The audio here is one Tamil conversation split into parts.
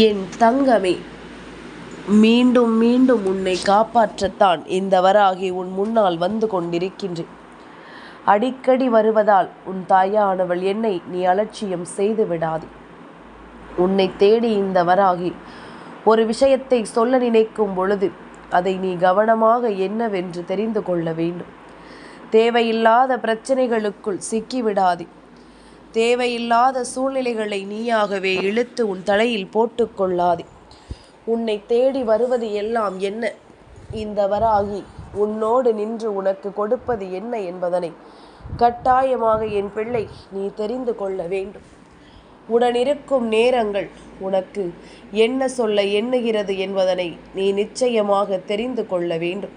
என் தங்கமே, மீண்டும் மீண்டும் உன்னை காப்பாற்றத்தான் இந்த வராகி உன் முன்னால் வந்து கொண்டிருக்கின்றேன். அடிக்கடி வருவதால் உன் தாயானவள் என்னை நீ அலட்சியம் செய்து விடாதே. உன்னை தேடி இந்த வராகி ஒரு விஷயத்தை சொல்ல நினைக்கும் பொழுது அதை நீ கவனமாக என்னவென்று தெரிந்து கொள்ள வேண்டும். தேவையில்லாத பிரச்சனைகளுக்குள் சிக்கிவிடாதே. தேவையில்லாத சூழ்நிலைகளை நீயாகவே இழுத்து உன் தலையில் போட்டுக்கொள்ளாதே. உன்னை தேடி வருவது எல்லாம் என்ன, இந்த வராகி உன்னோடு நின்று உனக்கு கொடுப்பது என்ன என்பதனை கட்டாயமாக என் பிள்ளை நீ தெரிந்து கொள்ள வேண்டும். உடனிருக்கும் நேரங்கள் உனக்கு என்ன சொல்ல எண்ணுகிறது என்பதனை நீ நிச்சயமாக தெரிந்து கொள்ள வேண்டும்.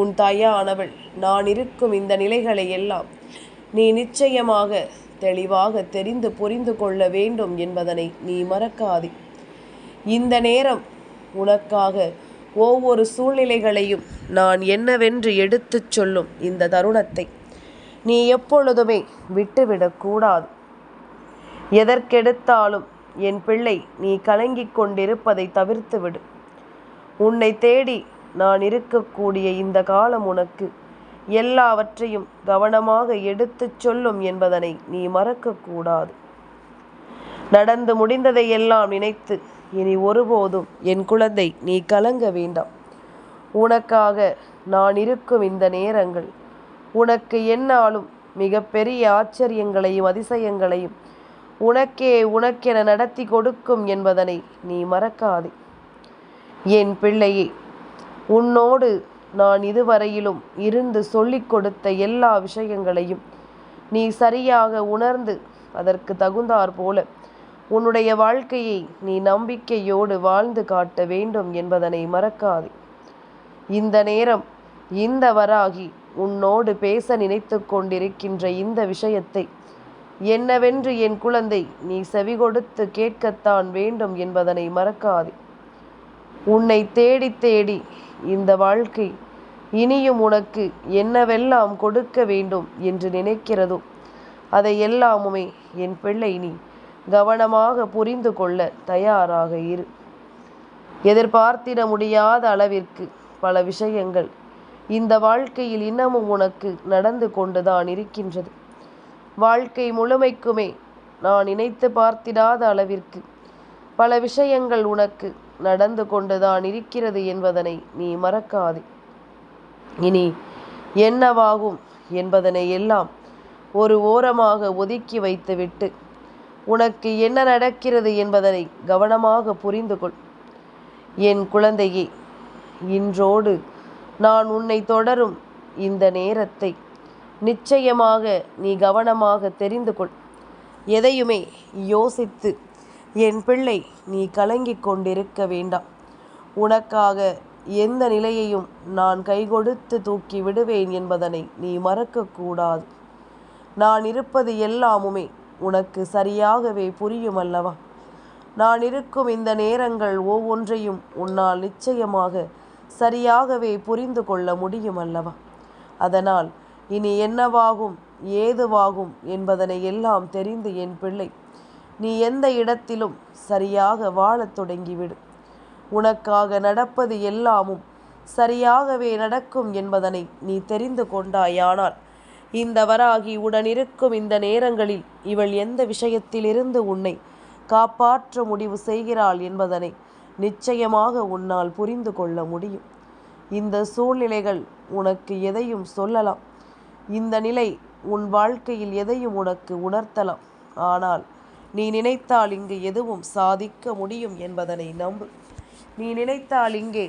உன் தாயானவள் நான் இருக்கும் இந்த நிலைகளை எல்லாம் நீ நிச்சயமாக தெளிவாக தெரிந்து புரிந்து கொள்ள வேண்டும் என்பதனை நீ மறக்காதே. இந்த நேரம் உனக்காக ஒவ்வொரு சூழ்நிலைகளையும் நான் என்னவென்று எடுத்துச் சொல்லும் இந்த தருணத்தை நீ எப்பொழுதுமே விட்டுவிடக்கூடாது. எதற்கெடுத்தாலும் என் பிள்ளை நீ கலங்கிக் கொண்டிருப்பதை தவிர்த்துவிடு. உன்னை தேடி நான் இருக்கக்கூடிய இந்த காலம் உனக்கு எல்லாவற்றையும் கவனமாக எடுத்துச் சொல்லும் என்பதனை நீ மறக்கக்கூடாது. நடந்து முடிந்ததை எல்லாம் நினைத்து இனி ஒருபோதும் என் குழந்தை நீ கலங்க வேண்டாம். உனக்காக நான் இருக்கும் இந்த நேரங்கள் உனக்கு என்னாலும் மிகப்பெரிய ஆச்சரியங்களையும் அதிசயங்களையும் உனக்கென நடத்தி கொடுக்கும் என்பதனை நீ மறக்காதே. என் பிள்ளையே, உன்னோடு நான் இதுவரையிலும் இருந்து சொல்லிக் கொடுத்த எல்லா விஷயங்களையும் நீ சரியாக உணர்ந்து அதற்கு தகுந்தாற் போல உன்னுடைய வாழ்க்கையை நீ நம்பிக்கையோடு வாழ்ந்து காட்ட வேண்டும் என்பதனை மறக்காதே. இந்த நேரம் இந்த வராகி உன்னோடு பேச நினைத்து கொண்டிருக்கின்ற இந்த விஷயத்தை என்னவென்று என் குழந்தை நீ செவி கொடுத்து கேட்கத்தான் வேண்டும் என்பதனை மறக்காதே. உன்னை தேடி தேடி இந்த வாழ்க்கை இனியும் உனக்கு என்னவெல்லாம் கொடுக்க வேண்டும் என்று நினைக்கிறதோ அதை எல்லாமுமே என் பிள்ளை நீ கவனமாக புரிந்து கொள்ள தயாராக இரு. எதிர்பார்த்திட முடியாத அளவிற்கு பல விஷயங்கள் இந்த வாழ்க்கையில் இன்னமும் உனக்கு நடந்து கொண்டுதான் இருக்கின்றது. வாழ்க்கை முழுமைக்குமே நான் நினைத்து பார்த்திடாத அளவிற்கு பல விஷயங்கள் உனக்கு நடந்து கொண்டுதான் இருக்கிறது என்பதனை நீ மறக்காதே. இனி என்னவாகும் என்பதனை எல்லாம் ஒரு ஓரமாக ஒதுக்கி வைத்துவிட்டு உனக்கு என்ன நடக்கிறது என்பதனை கவனமாக புரிந்து கொள். என் குழந்தையே, இன்றோடு நான் உன்னை தொடரும் இந்த நேரத்தை நிச்சயமாக நீ கவனமாக தெரிந்து கொள். எதையுமே யோசித்து என் பிள்ளை நீ கலங்கிக் கொண்டிருக்க வேண்டாம். உனக்காக எந்த நிலையையும் நான் கைகொடுத்து தூக்கி விடுவேன் என்பதனை நீ மறக்கக்கூடாது. நான் இருப்பது எல்லாமுமே உனக்கு சரியாகவே புரியும் அல்லவா? நான் இருக்கும் இந்த நேரங்கள் ஒவ்வொன்றையும் உன்னால் நிச்சயமாக சரியாகவே புரிந்து கொள்ள முடியும் அல்லவா? அதனால் இனி என்னவாகும் ஏதுவாகும் என்பதனை எல்லாம் தெரிந்து என் பிள்ளை நீ எந்த இடத்திலும் சரியாக வாழத் தொடங்கிவிடு. உனக்காக நடப்பது எல்லாமும் சரியாகவே நடக்கும் என்பதனை நீ தெரிந்து கொண்டாயானால் இந்த வராகி உடனிருக்கும் இந்த நேரங்களில் இவள் எந்த விஷயத்திலிருந்து உன்னை காப்பாற்ற முடிவு செய்கிறாள் என்பதனை நிச்சயமாக உன்னால் புரிந்து கொள்ள முடியும். இந்த சூழ்நிலைகள் உனக்கு எதையும் சொல்லலாம். இந்த நிலை உன் வாழ்க்கையில் எதையும் உனக்கு உணர்த்தலாம். ஆனால் நீ நினைத்தால் இங்கு எதுவும் சாதிக்க முடியும் என்பதனை நம்பு. நீ நினைத்தால் இங்கே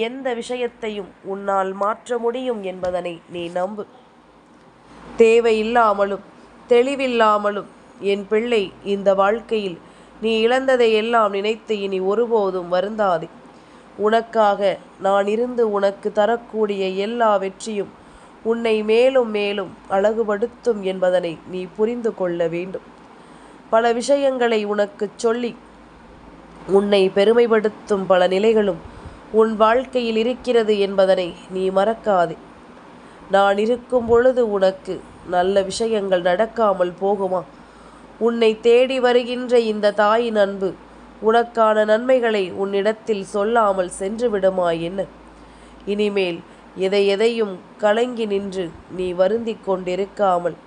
எந்த விஷயத்தையும் உன்னால் மாற்ற முடியும் என்பதனை நீ நம்பு. தேவையில்லாமலும் தெளிவில்லாமலும் என் பிள்ளை இந்த வாழ்க்கையில் நீ இழந்ததை எல்லாம் நினைத்து இனி ஒருபோதும் வருந்தாதே. உனக்காக நான் இருந்து உனக்கு தரக்கூடிய எல்லா வெற்றியும் உன்னை மேலும் மேலும் அழகுபடுத்தும் என்பதனை நீ புரிந்து கொள்ள வேண்டும். பல விஷயங்களை உனக்கு சொல்லி உன்னை பெருமைப்படுத்தும் பல நிலைகளும் உன் வாழ்க்கையில் இருக்கிறது என்பதனை நீ மறக்காதே. நான் இருக்கும் பொழுது உனக்கு நல்ல விஷயங்கள் நடக்காமல் போகுமா? உன்னை தேடி வருகின்ற இந்த தாயின் அன்பு உனக்கான நன்மைகளை உன்னிடத்தில் சொல்லாமல் சென்று விடுமாய் என்ன? இனிமேல் எதையும் கலங்கி நின்று நீ வருந்திக் கொண்டிருக்காமல்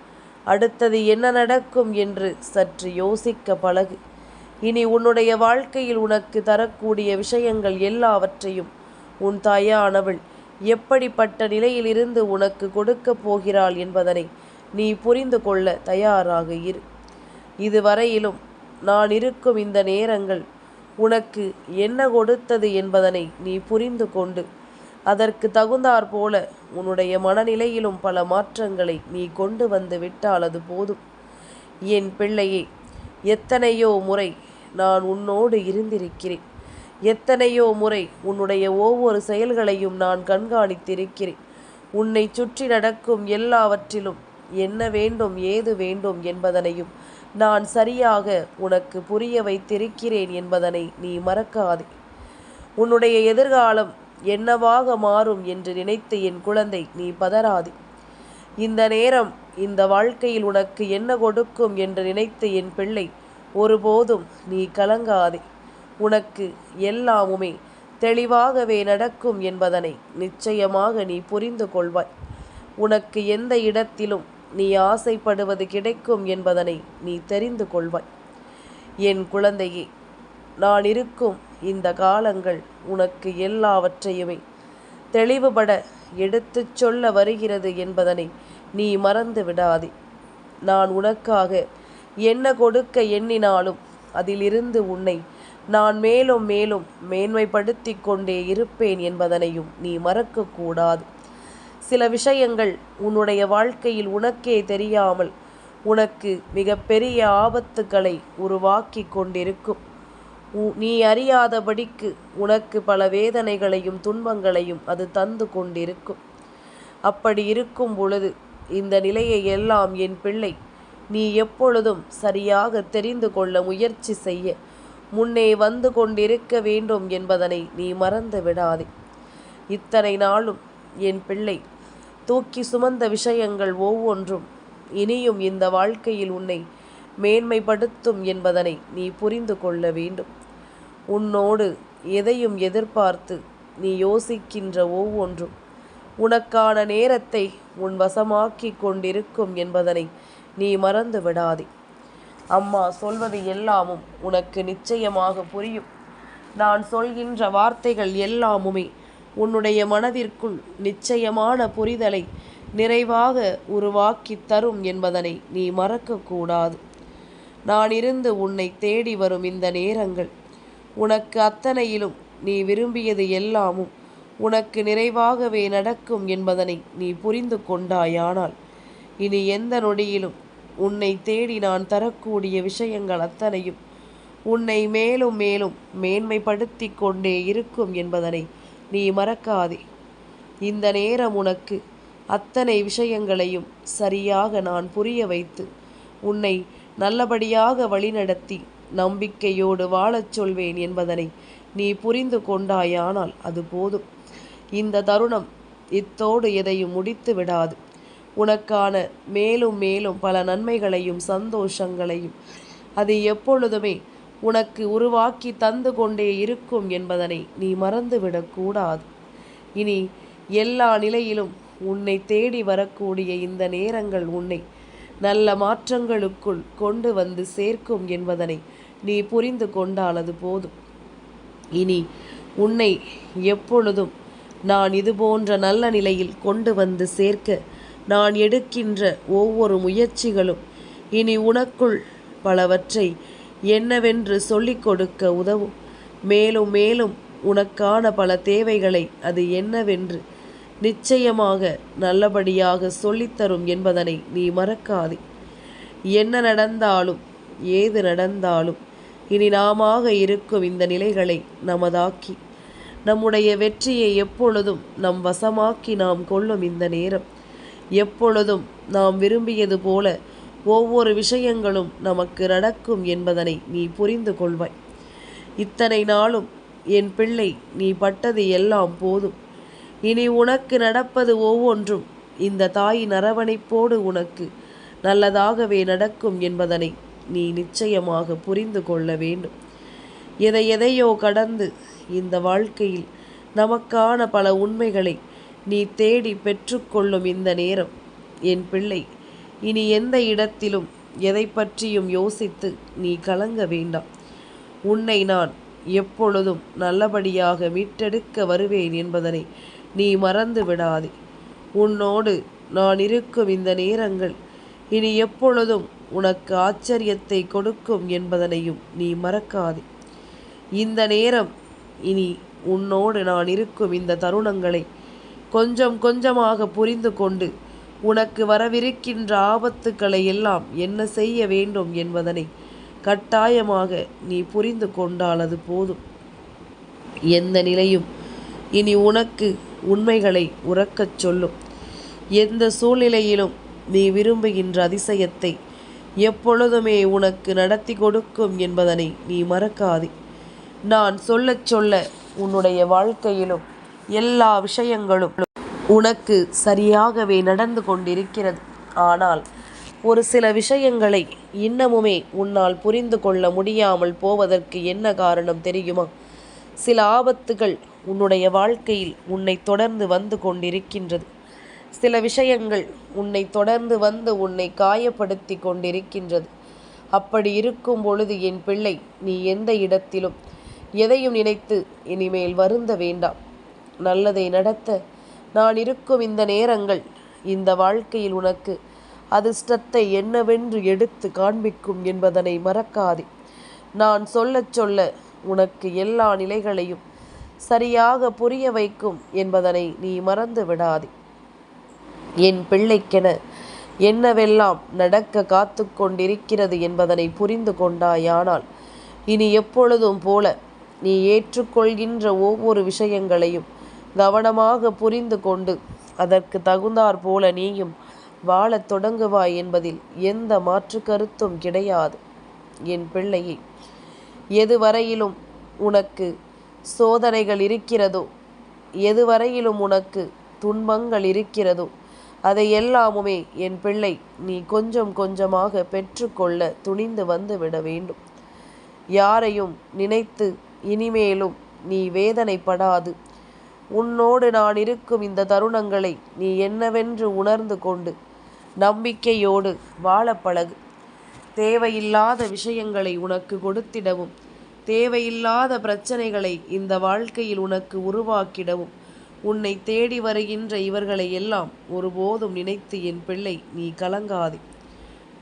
அடுத்தது என்ன நடக்கும் என்று சற்று யோசிக்க பழகு. இனி உன்னுடைய வாழ்க்கையில் உனக்கு தரக்கூடிய விஷயங்கள் எல்லாவற்றையும் உன் தாயானவள் எப்படிப்பட்ட நிலையிலிருந்து உனக்கு கொடுக்கப் போகிறாள் என்பதனை நீ புரிந்து கொள்ள தயாராக இரு. இதுவரையிலும் நான் இருக்கும் இந்த நேரங்கள் உனக்கு என்ன கொடுத்தது என்பதனை நீ புரிந்து கொண்டு அதற்கு தகுந்தாற் போல உன்னுடைய மனநிலையிலும் பல மாற்றங்களை நீ கொண்டு வந்து விட்டால் அது போதும். என் பிள்ளையே, எத்தனையோ முறை நான் உன்னோடு இருந்திருக்கிறேன். எத்தனையோ முறை உன்னுடைய ஒவ்வொரு செயல்களையும் நான் கண்காணித்திருக்கிறேன். உன்னை சுற்றி நடக்கும் எல்லாவற்றிலும் என்ன வேண்டும் ஏது வேண்டும் என்பதனையும் நான் சரியாக உனக்கு புரிய வைத்திருக்கிறேன் என்பதனை நீ மறக்காதே. உன்னுடைய எதிர்காலம் என்னவாக மாறும் என்று நினைத்து என் குழந்தை நீ பதறாதே. இந்த நேரம் இந்த வாழ்க்கையில் உனக்கு என்ன கொடுக்கும் என்று நினைத்து என் பிள்ளை ஒருபோதும் நீ கலங்காதே. உனக்கு எல்லாமுமே தெளிவாகவே நடக்கும் என்பதனை நிச்சயமாக நீ புரிந்து கொள்வாய். உனக்கு எந்த இடத்திலும் நீ ஆசைப்படுவது கிடைக்கும் என்பதனை நீ தெரிந்து கொள்வாய். என் குழந்தையே, நான் இருக்கும் இந்த காலங்கள் உனக்கு எல்லாவற்றையுமே தெளிவுபட எடுத்துச் சொல்ல வருகிறது என்பதனை நீ மறந்து விடாதே. நான் உனக்காக என்ன கொடுக்க எண்ணினாலும் அதிலிருந்து உன்னை நான் மேலும் மேலும் மேன்மைப்படுத்தி கொண்டே இருப்பேன் என்பதனையும் நீ மறக்கக்கூடாது. சில விஷயங்கள் உன்னுடைய வாழ்க்கையில் உனக்கே தெரியாமல் உனக்கு மிகப்பெரிய ஆபத்துக்களை உருவாக்கி கொண்டிருக்கும். நீ அறியாதபடிக்கு உனக்கு பல வேதனைகளையும் துன்பங்களையும் அது தந்து கொண்டிருக்கும். அப்படி இருக்கும் பொழுது இந்த நிலையை எல்லாம் என் பிள்ளை நீ எப்பொழுதும் சரியாக தெரிந்து கொள்ள முயற்சி செய்ய முன்னே வந்து கொண்டிருக்க வேண்டும் என்பதனை நீ மறந்து விடாதே. இத்தனை நாளும் என் பிள்ளை தூக்கி சுமந்த விஷயங்கள் ஒவ்வொன்றும் இனியும் இந்த வாழ்க்கையில் உன்னை மேன்மைப்படுத்தும் என்பதனை நீ புரிந்து கொள்ள வேண்டும். உன்னோடு எதையும் எதிர்பார்த்து நீ யோசிக்கின்ற ஒவ்வொன்றும் உனக்கான நேரத்தை உன் வசமாக்கி கொண்டிருக்கும் என்பதனை நீ மறந்து விடாதே. அம்மா சொல்வது எல்லாமும் உனக்கு நிச்சயமாக புரியும். நான் சொல்கின்ற வார்த்தைகள் எல்லாமுமே உன்னுடைய மனதிற்குள் நிச்சயமான புரிதலை நிறைவாக உருவாக்கி தரும் என்பதனை நீ மறக்கக்கூடாது. நான் இருந்து உன்னை தேடி வரும் இந்த நேரங்கள் உனக்கு அத்தனையிலும் நீ விரும்பியது எல்லாமும் உனக்கு நிறைவாகவே நடக்கும் என்பதனை நீ புரிந்து கொண்டாயானால் இனி எந்த நொடியிலும் உன்னை தேடி நான் தரக்கூடிய விஷயங்கள் அத்தனையும் உன்னை மேலும் மேலும் மேன்மைப்படுத்தி கொண்டே இருக்கும் என்பதனை நீ மறக்காதே. இந்த நேரம் உனக்கு அத்தனை விஷயங்களையும் சரியாக நான் புரிய வைத்து உன்னை நல்லபடியாக வழிநடத்தி நம்பிக்கையோடு வாழச் சொல்வேன் என்பதனை நீ புரிந்து கொண்டாயானால் அது போதும். இந்த தருணம் இத்தோடு எதையும் முடித்து விடாது. உனக்கான மேலும் மேலும் பல நன்மைகளையும் சந்தோஷங்களையும் அது எப்பொழுதுமே உனக்கு உருவாக்கி தந்து கொண்டே இருக்கும் என்பதனை நீ மறந்துவிடக்கூடாது. இனி எல்லா நிலையிலும் உன்னை தேடி வரக்கூடிய இந்த நேரங்கள் உன்னை நல்ல மாற்றங்களுக்குள் கொண்டு வந்து சேர்க்கும் என்பதனை நீ புரிந்து கொண்டால் அது போதும். இனி உன்னை எப்பொழுதும் நான் இதுபோன்ற நல்ல நிலையில் கொண்டு வந்து சேர்க்க நான் எடுக்கின்ற ஒவ்வொரு முயற்சிகளும் இனி உனக்குள் பலவற்றை என்னவென்று சொல்லிக் கொடுக்க உதவும். மேலும் மேலும் உனக்கான பல தேவைகளை அது என்னவென்று நிச்சயமாக நல்லபடியாக சொல்லித்தரும் என்பதனை நீ மறக்காதே. என்ன நடந்தாலும் ஏது நடந்தாலும் இனி நாமாக இருக்கும் இந்த நிலைகளை நமதாக்கி நம்முடைய வெற்றியை எப்பொழுதும் நம் வசமாக்கி நாம் கொள்ளும் இந்த நேரம் எப்பொழுதும் நாம் விரும்பியது போல ஒவ்வொரு விஷயங்களும் நமக்கு நடக்கும் என்பதனை நீ புரிந்து கொள்வாய். இத்தனை நாளும் என் பிள்ளை நீ பட்டது எல்லாம் போதும். இனி உனக்கு நடப்பது ஒவ்வொன்றும் இந்த தாயின் அரவணைப்போடு உனக்கு நல்லதாகவே நடக்கும் என்பதனை நீ நிச்சயமாக புரிந்து கொள்ள வேண்டும். எதையோ கடந்து இந்த வாழ்க்கையில் நமக்கான பல உண்மைகளை நீ தேடி பெற்றுக்கொள்ளும் இந்த நேரம் என் பிள்ளை, இனி எந்த இடத்திலும் எதை பற்றியும் யோசித்து நீ கலங்க வேண்டாம். உன்னை நான் எப்பொழுதும் நல்லபடியாக மீட்டெடுக்க வருவேன் என்பதனை நீ மறந்து விடாதே. உன்னோடு நான் இருக்கும் இந்த நேரங்கள் இனி எப்பொழுதும் உனக்கு ஆச்சரியத்தை கொடுக்கும் என்பதனையும் நீ மறக்காதே. இந்த நேரம் இனி உன்னோடு நான் இருக்கும் இந்த தருணங்களை கொஞ்சம் கொஞ்சமாக புரிந்து கொண்டு உனக்கு வரவிருக்கின்ற ஆபத்துக்களை எல்லாம் என்ன செய்ய வேண்டும் என்பதனை கட்டாயமாக நீ புரிந்து கொண்டால் அது போதும். எந்த நிலையும் இனி உனக்கு உண்மைகளை உறக்கச் சொல்லும். எந்த சூழ்நிலையிலும் நீ விரும்புகின்ற அதிசயத்தை எப்பொழுதுமே உனக்கு நடத்தி கொடுக்கும் என்பதனை நீ மறக்காதே. நான் சொல்லச் சொல்ல உன்னுடைய வாழ்க்கையிலும் எல்லா விஷயங்களும் உனக்கு சரியாகவே நடந்து கொண்டிருக்கிறது. ஆனால் ஒரு சில விஷயங்களை இன்னமுமே உன்னால் புரிந்து கொள்ள முடியாமல் போவதற்கு என்ன காரணம் தெரியுமா? சில ஆபத்துகள் உன்னுடைய வாழ்க்கையில் உன்னை தொடர்ந்து வந்து கொண்டிருக்கின்றது. சில விஷயங்கள் உன்னை தொடர்ந்து வந்து உன்னை காயப்படுத்தி கொண்டிருக்கின்றது. அப்படி இருக்கும் பொழுது என் பிள்ளை, நீ எந்த இடத்திலும் எதையும் நினைத்து இனிமேல் வருந்த வேண்டாம். நல்லதை நடத்த நான் இருக்கும் இந்த நேரங்கள் இந்த வாழ்க்கையில் உனக்கு அதிர்ஷ்டத்தை என்னவென்று எடுத்து காண்பிக்கும் என்பதனை மறக்காதே. நான் சொல்லச் சொல்ல உனக்கு எல்லா நிலைகளையும் சரியாக புரிய வைக்கும் என்பதனை நீ மறந்து விடாதே. என் பிள்ளைக்கென என்னவெல்லாம் நடக்க காத்து கொண்டிருக்கிறது என்பதனை புரிந்து கொண்டாயானால் இனி எப்பொழுதும் போல நீ ஏற்றுக்கொள்கின்ற ஒவ்வொரு விஷயங்களையும் கவனமாக புரிந்து கொண்டு அதற்கு தகுந்தாற் போல நீயும் வாழத் தொடங்குவாய் என்பதில் எந்த மாற்று கருத்தும் கிடையாது. என் பிள்ளையே, எதுவரையிலும் உனக்கு சோதனைகள் இருக்கிறதோ, எதுவரையிலும் உனக்கு துன்பங்கள் இருக்கிறதோ, அதை எல்லாமுமே என் பிள்ளை நீ கொஞ்சம் கொஞ்சமாக பெற்றுக்கொள்ள துணிந்து வந்து விட வேண்டும். யாரையும் நினைத்து இனிமேலும் நீ வேதனைப்படாது. உன்னோடு நான் இருக்கும் இந்த தருணங்களை நீ என்னவென்று உணர்ந்து கொண்டு நம்பிக்கையோடு வாழ பழகு. தேவையில்லாத விஷயங்களை உனக்கு கொடுத்திடவும், தேவையில்லாத பிரச்சனைகளை இந்த வாழ்க்கையில் உனக்கு உருவாக்கிடவும் உன்னை தேடி வருகின்ற இவர்களை எல்லாம் ஒருபோதும் நினைத்து என் பிள்ளை நீ கலங்காதே.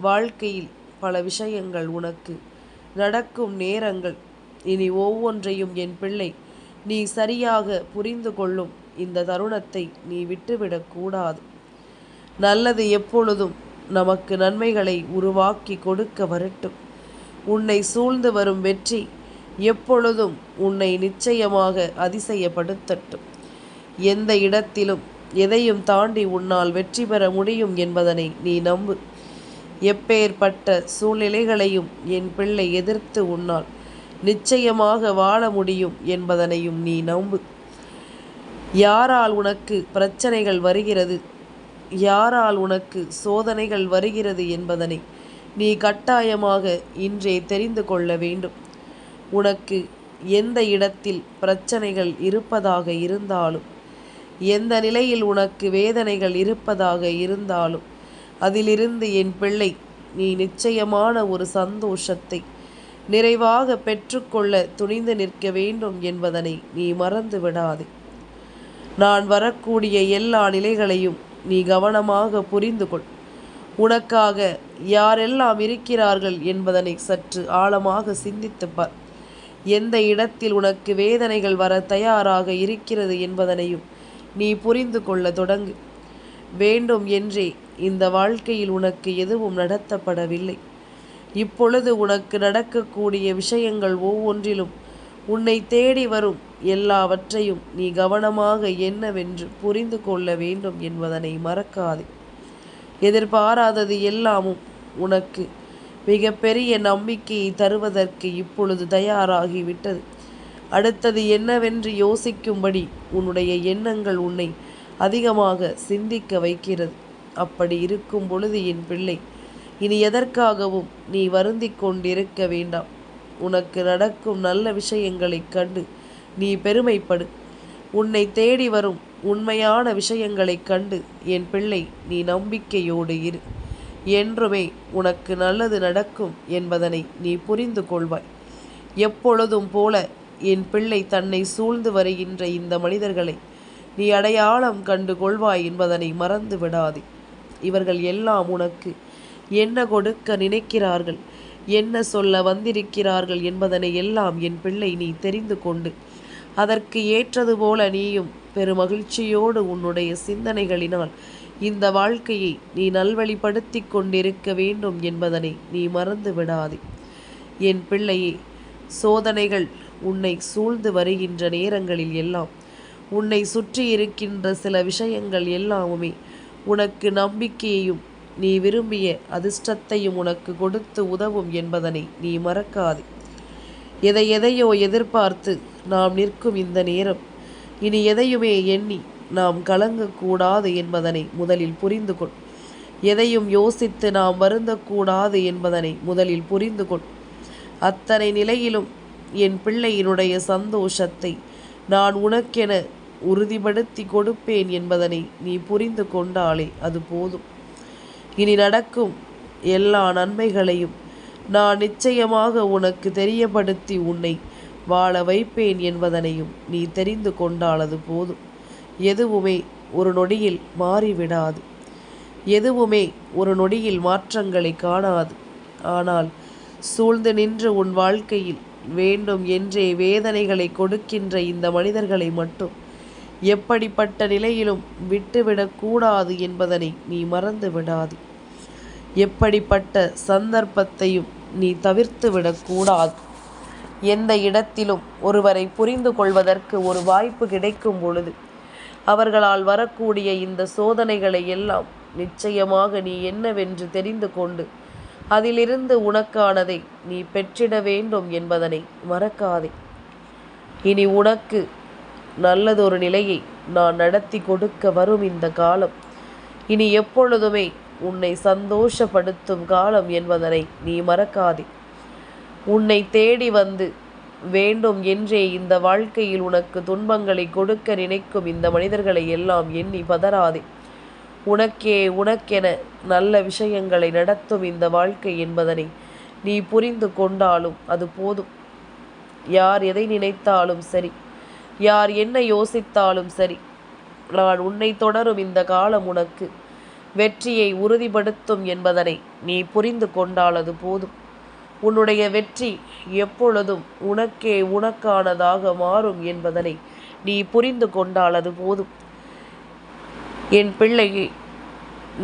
வாழ்க்கையில் பல விஷயங்கள் உனக்கு நடக்கும் நேரங்கள் இனி ஒவ்வொன்றையும் என் பிள்ளை நீ சரியாக புரிந்து கொள்ளும் இந்த தருணத்தை நீ விட்டுவிடக்கூடாது. நல்லது எப்பொழுதும் நமக்கு நன்மைகளை உருவாக்கி கொடுக்க வரட்டும். உன்னை சூழ்ந்து வரும் வெற்றி எப்பொழுதும் உன்னை நிச்சயமாக அதிசயப்படுத்தட்டும். எந்த இடத்திலும் எதையும் தாண்டி உன்னால் வெற்றி பெற முடியும் என்பதனை நீ நம்பு. எப்பேற்பட்ட சூழ்நிலைகளையும் என் பிள்ளை எதிர்த்து உன்னால் நிச்சயமாக வாழ முடியும் என்பதனையும் நீ நம்பு. யாரால் உனக்கு பிரச்சனைகள் வருகிறது, யாரால் உனக்கு சோதனைகள் வருகிறது என்பதனை நீ கட்டாயமாக இன்றே தெரிந்து கொள்ள வேண்டும். உனக்கு எந்த இடத்தில் பிரச்சனைகள் இருப்பதாக இருந்தாலும், எந்த நிலையில் உனக்கு வேதனைகள் இருப்பதாக இருந்தாலும், அதிலிருந்து என் பிள்ளை நீ நிச்சயமான ஒரு சந்தோஷத்தை நிறைவாக பெற்றுக்கொள்ள துணிந்து நிற்க வேண்டும் என்பதனை நீ மறந்து விடாதே. நான் வரக்கூடிய எல்லா நிலைகளையும் நீ கவனமாக புரிந்து கொள். உனக்காக யாரெல்லாம் இருக்கிறார்கள் என்பதனை சற்று ஆழமாக சிந்தித்துப் பார். எந்த இடத்தில் உனக்கு வேதனைகள் வர தயாராக இருக்கிறது என்பதனையும் நீ புரிந்து கொள்ள தொடங்கு. வேண்டும் என்றே இந்த வாழ்க்கையில் உனக்கு எதுவும் நடத்தப்படவில்லை. இப்பொழுது உனக்கு நடக்கக்கூடிய விஷயங்கள் ஒவ்வொன்றிலும் உன்னை தேடி வரும் எல்லாவற்றையும் நீ கவனமாக என்னவென்று புரிந்து கொள்ள வேண்டும் என்பதனை மறக்காதே. எதிர்பாராதது எல்லாமும் உனக்கு மிக பெரிய நம்பிக்கையை தருவதற்கு இப்பொழுது தயாராகிவிட்டது. அடுத்தது என்னவென்று யோசிக்கும்படி உன்னுடைய எண்ணங்கள் உன்னை அதிகமாக சிந்திக்க வைக்கிறது. அப்படி இருக்கும் பொழுது என் பிள்ளை, இனி எதற்காகவும் நீ வருந்தி கொண்டிருக்க வேண்டாம். உனக்கு நடக்கும் நல்ல விஷயங்களைக் கண்டு நீ பெருமைப்படு. உன்னை தேடி வரும் உண்மையான விஷயங்களைக் கண்டு என் பிள்ளை நீ நம்பிக்கையோடு இரு. என்றுமே உனக்கு நல்லது நடக்கும் என்பதனை நீ புரிந்து கொள்வாய். எப்பொழுதும் போல என் பிள்ளை தன்னை சூழ்ந்து வருகின்ற இந்த மனிதர்களை நீ அடையாளம் கண்டு கொள்வாய் என்பதனை மறந்து விடாதே. இவர்கள் எல்லாம் உனக்கு என்ன கொடுக்க நினைக்கிறார்கள், என்ன சொல்ல வந்திருக்கிறார்கள் என்பதனை எல்லாம் என் பிள்ளை நீ தெரிந்து கொண்டு அதற்கு ஏற்றது போல நீயும் பெருமகிழ்ச்சியோடு உன்னுடைய சிந்தனைகளினால் இந்த வாழ்க்கையை நீ நல்வழிப்படுத்தி கொண்டிருக்க வேண்டும் என்பதனை நீ மறந்து விடாதே. என் பிள்ளையே, சோதனைகள் உன்னை சூழ்ந்து வருகின்ற நேரங்களில் எல்லாம் உன்னை சுற்றி இருக்கின்ற சில விஷயங்கள் எல்லாமுமே உனக்கு நம்பிக்கையையும் நீ விரும்பிய அதிர்ஷ்டத்தையும் உனக்கு கொடுத்து உதவும் என்பதனை நீ மறக்காதே. எதையோ எதிர்பார்த்து நாம் நிற்கும் இந்த நேரம் இனி எதையுமே எண்ணி நாம் கலங்கக்கூடாது என்பதனை முதலில் புரிந்து கொள். எதையும் யோசித்து நாம் வருந்தக்கூடாது என்பதனை முதலில் புரிந்து கொள். அத்தனை நிலையிலும் என் பிள்ளையினுடைய சந்தோஷத்தை நான் உனக்கென உறுதிப்படுத்தி கொடுப்பேன் என்பதனை நீ புரிந்து கொண்டாலே அது போதும். இனி நடக்கும் எல்லா நன்மைகளையும் நான் நிச்சயமாக உனக்கு தெரியப்படுத்தி உன்னை வாழ வைப்பேன் என்பதனையும் நீ தெரிந்து கொண்டால் அது போதும். எதுவுமே ஒரு நொடியில் மாறிவிடாது. எதுவுமே ஒரு நொடியில் மாற்றங்களை காணாது. ஆனால் சூழ்ந்து நின்று உன் வாழ்க்கையில் வேண்டும் என்றே வேதனைகளை கொடுக்கின்ற இந்த மனிதர்களை மட்டும் எப்படிப்பட்ட நிலையிலும் விட்டுவிடக்கூடாது என்பதனை நீ மறந்து விடாது. எப்படிப்பட்ட சந்தர்ப்பத்தையும் நீ தவிர்த்து விடக்கூடாது. எந்த இடத்திலும் ஒருவரை புரிந்து கொள்வதற்கு ஒரு வாய்ப்பு கிடைக்கும் பொழுது அவர்களால் வரக்கூடிய இந்த சோதனைகளை எல்லாம் நிச்சயமாக நீ என்னவென்று தெரிந்து கொண்டு அதிலிருந்து உனக்கானதை நீ பெற்றிட வேண்டும் என்பதனை மறக்காதே. இனி உனக்கு நல்லதொரு நிலையை நான் நடத்தி கொடுக்க வரும் இந்த காலம் இனி எப்பொழுதுமே உன்னை சந்தோஷப்படுத்தும் காலம் என்பதனை நீ மறக்காதே. உன்னை தேடி வந்து வேண்டும் என்றே இந்த வாழ்க்கையில் உனக்கு துன்பங்களை கொடுக்க நினைக்கும் இந்த மனிதர்களை எல்லாம் எண்ணி பதறாதே. உனக்கென நல்ல விஷயங்களை நடத்தும் இந்த வாழ்க்கை என்பதனை நீ புரிந்து கொண்டாலும் அது போதும். யார் எதை நினைத்தாலும் சரி, யார் என்ன யோசித்தாலும் சரி, நான் உன்னை தொடரும் இந்த காலம் உனக்கு வெற்றியை உறுதிப்படுத்தும் என்பதனை நீ புரிந்து கொண்டால் அது போதும். உன்னுடைய வெற்றி எப்பொழுதும் உனக்கானதாக மாறும் என்பதனை நீ புரிந்து கொண்டால் அது போதும். என் பிள்ளையே,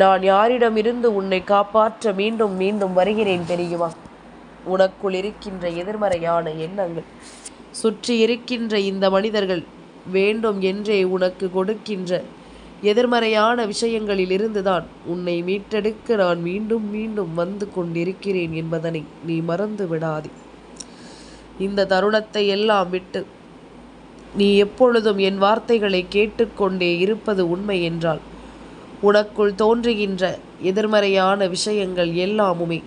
நான் யாரிடமிருந்து உன்னை காப்பாற்ற மீண்டும் மீண்டும் வருகிறேன் தெரியுமா? உனக்குள் இருக்கின்ற எதிர்மறையான எண்ணங்கள், சுற்றி இருக்கின்ற இந்த மனிதர்கள் வேண்டும் என்றே உனக்கு கொடுக்கின்ற எதிர்மறையான விஷயங்களிலிருந்துதான் உன்னை மீட்டெடுக்க நான் மீண்டும் மீண்டும் வந்து கொண்டிருக்கிறேன் என்பதனை நீ மறந்து விடாதே. இந்த தருணத்தை எல்லாம் விட்டு நீ எப்பொழுதும் என் வார்த்தைகளை கேட்டுக்கொண்டே இருப்பது உண்மை என்றால் உனக்குள் தோன்றுகின்ற எதிர்மறையான விஷயங்கள் எல்லாமுமே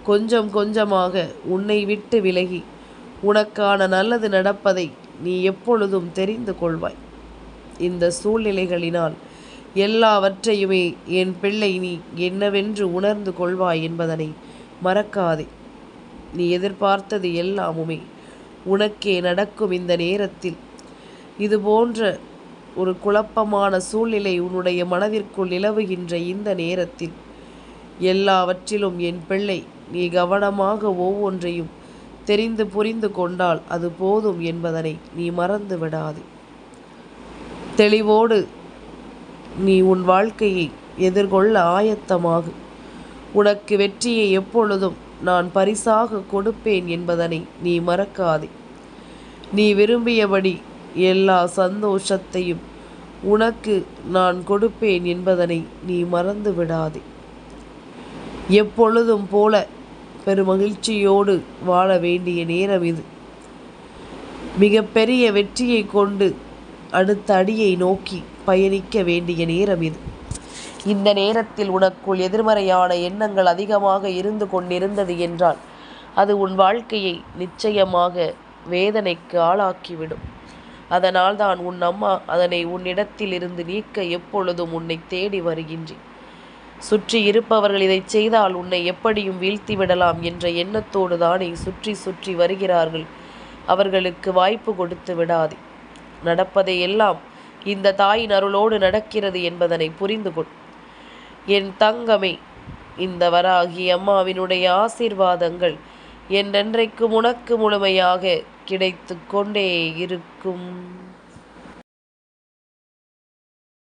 கொஞ்சம் கொஞ்சமாக உன்னை விட்டு விலகி உனக்கான நல்லது நடப்பதை நீ எப்பொழுதும் தெரிந்து கொள்வாய். இந்த சூழ்நிலைகளினால் எல்லாவற்றையுமே என் பிள்ளை நீ என்னவென்று உணர்ந்து கொள்வாய் என்பதனை மறக்காதே. நீ எதிர்பார்த்தது எல்லாமுமே உனக்கே நடக்கும். இந்த நேரத்தில் இது போன்ற ஒரு குழப்பமான சூழ்நிலை உன்னுடைய மனதிற்குள் நிலவுகின்ற இந்த நேரத்தில் எல்லாவற்றிலும் என் பிள்ளை நீ கவனமாக ஒவ்வொன்றையும் தெரிந்து புரிந்து கொண்டால் அது போதும் என்பதனை நீ மறந்து விடாதே. தெளிவோடு நீ உன் வாழ்க்கையை எதிர்கொள்ள ஆயத்தமாகு. உனக்கு வெற்றியை எப்பொழுதும் நான் பரிசாக கொடுப்பேன் என்பதனை நீ மறக்காதே. நீ விரும்பியபடி எல்லா சந்தோஷத்தையும் உனக்கு நான் கொடுப்பேன் என்பதனை நீ மறந்து விடாதே. எப்பொழுதும் போல பெருமகிழ்ச்சியோடு வாழ வேண்டிய நேரம் இது. மிகப்பெரிய வெற்றியை கொண்டு அடுத்த அடியை நோக்கி பயணிக்க வேண்டிய நேரம் இது. இந்த நேரத்தில் உனக்குள் எதிர்மறையான எண்ணங்கள் அதிகமாக இருந்து கொண்டிருந்தது என்றால் அது உன் வாழ்க்கையை நிச்சயமாக வேதனைக்கு ஆளாக்கிவிடும். அதனால்தான் உன் அம்மா அதனை உன்னிடத்தில் இருந்து நீக்க எப்பொழுதும் உன்னை தேடி வருகின்றேன். சுற்றி இருப்பவர்கள் இதை செய்தால் உன்னை எப்படியும் வீழ்த்தி விடலாம் என்ற எண்ணத்தோடு தானே சுற்றி சுற்றி வருகிறார்கள். அவர்களுக்கு வாய்ப்பு கொடுத்து விடாதே. நடப்பதை எல்லாம் இந்த தாயின் அருளோடு நடக்கிறது என்பதனை புரிந்து கொள். என் தங்கமே, இந்த வராகி அம்மாவினுடைய ஆசீர்வாதங்கள் என்றென்றைக்கும் உனக்கு முழுமையாக கிடைத்து கொண்டே இருக்கும்.